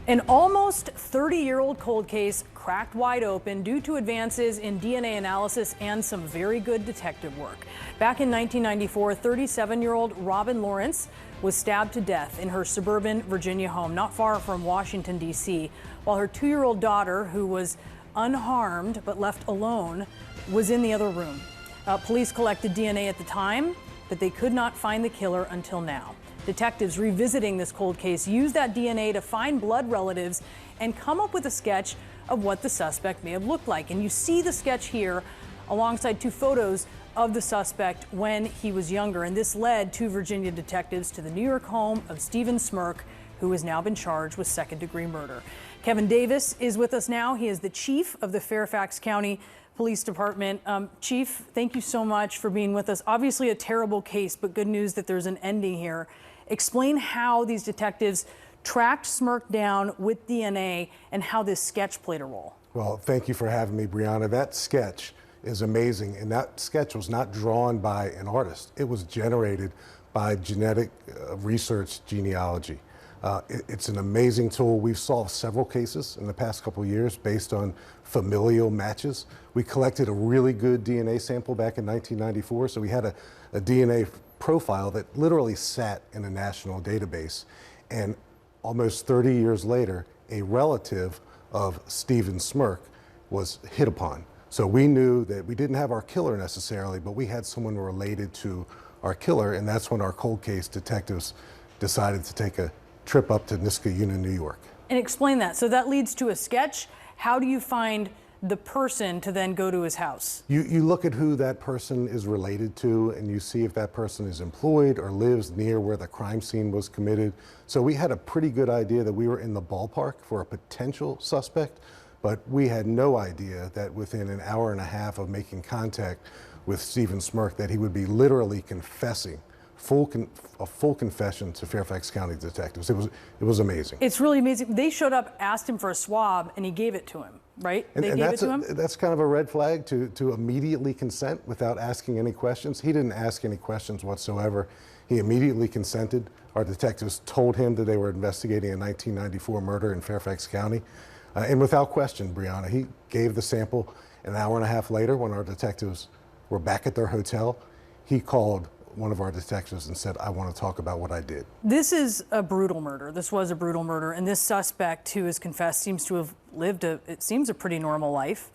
An almost 30-year-old cold case cracked wide open due to advances in DNA analysis and some very good detective work. Back in 1994, 37-year-old Robin Lawrence was stabbed to death in her suburban Virginia home, not far from Washington, D.C., while her 2-year-old daughter, who was unharmed but left alone, was in the other room. Police collected DNA at the time, but they could not find the killer until now. Detectives revisiting this cold case used that DNA to find blood relatives and come up with a sketch of what the suspect may have looked like. And you see the sketch here alongside 2 photos of the suspect when he was younger. And this led 2 Virginia detectives to the New York home of Stephen Smirk, who has now been charged with second-degree murder. Kevin Davis is with us now. He is the chief of the Fairfax County Police Department. Chief, thank you so much for being with us. Obviously a terrible case, but good news that there's an ending here. Explain how these detectives tracked Smirk down with DNA and how this sketch played a role. Well, thank you for having me, Brianna. That sketch is amazing, and that sketch was not drawn by an artist. It was generated by genetic research genealogy. It's an amazing tool. We've solved several cases in the past couple of years based on familial matches. We collected a really good DNA sample back in 1994, so we had a DNA profile that literally sat in a national database. And almost 30 years later, a relative of Stephen Smirk was hit upon. So we knew that we didn't have our killer necessarily, but we had someone related to our killer, and that's when our cold case detectives decided to take a trip up to Niskayuna, New York. And explain that. So that leads to a sketch. How do you find the person to then go to his house? You look at who that person is related to, and you see if that person is employed or lives near where the crime scene was committed. So we had a pretty good idea that we were in the ballpark for a potential suspect, but we had no idea that within an hour and a half of making contact with Stephen Smirk that he would be literally confessing a full confession to Fairfax County detectives. It was amazing. It's really amazing. They showed up, asked him for a swab, and he gave it to him, right? And that's kind of a red flag to immediately consent without asking any questions. He didn't ask any questions whatsoever. He immediately consented. Our detectives told him that they were investigating a 1994 murder in Fairfax County. And without question, Brianna, he gave the sample. An hour and a half later, when our detectives were back at their hotel, he called one of our detectives and said, "I want to talk about what I did." This is a brutal murder. This was a brutal murder, and this suspect who has confessed seems to have lived it seems a pretty normal life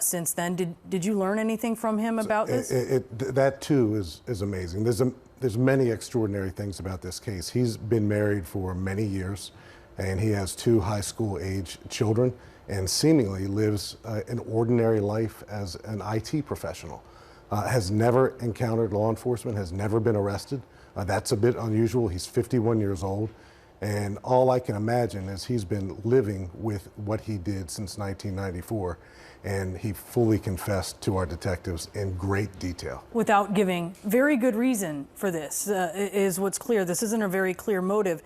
since then. Did you learn anything from him about this? That too is amazing. There's many extraordinary things about this case. He's been married for many years, and he has 2 high school age children, and seemingly lives an ordinary life as an IT professional. Has never encountered law enforcement, has never been arrested. That's a bit unusual. He's 51 years old. And all I can imagine is he's been living with what he did since 1994. And he fully confessed to our detectives in great detail. Without giving very good reason for this, is what's clear. This isn't a very clear motive.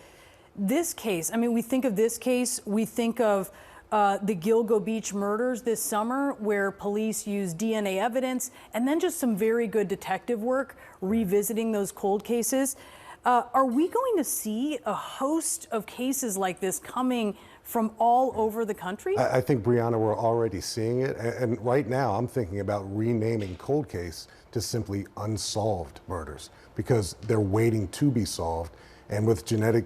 This case, I mean, we think of this case, we think of the Gilgo Beach murders this summer, where police used DNA evidence and then just some very good detective work revisiting those cold cases. Are we going to see a host of cases like this coming from all over the country? I think, Brianna, we're already seeing it. And right now I'm thinking about renaming cold case to simply unsolved murders, because they're waiting to be solved. And with genetic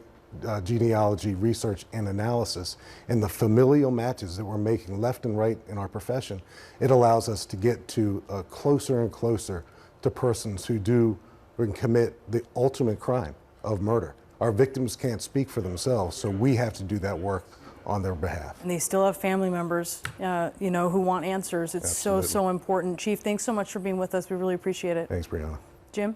genealogy research and analysis and the familial matches that we're making left and right in our profession, it allows us to get to closer and closer to persons who do and commit the ultimate crime of murder. Our victims can't speak for themselves, so we have to do that work on their behalf. And they still have family members, who want answers. It's so important. Chief, thanks so much for being with us. We really appreciate it. Thanks, Brianna. Jim?